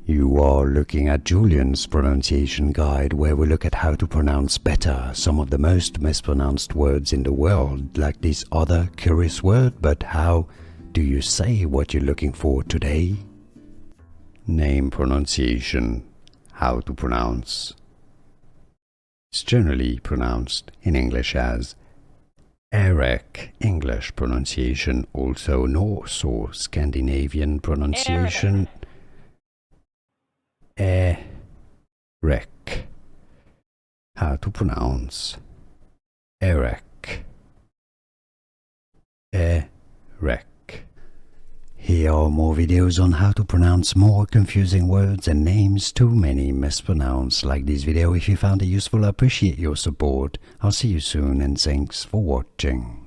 You are looking at Julian's pronunciation guide, where we look at how to pronounce better some of the most mispronounced words in the world, like this other curious word. But how do you say what you're looking for today? Name pronunciation. How to pronounce. It's generally pronounced in English as Erik. English pronunciation, also Norse or Scandinavian pronunciation. Erik. How to pronounce Erik. Erik. Here are more videos on how to pronounce more confusing words and names too many mispronounced. Like this video if you found it useful. I appreciate your support. I'll see you soon and thanks for watching.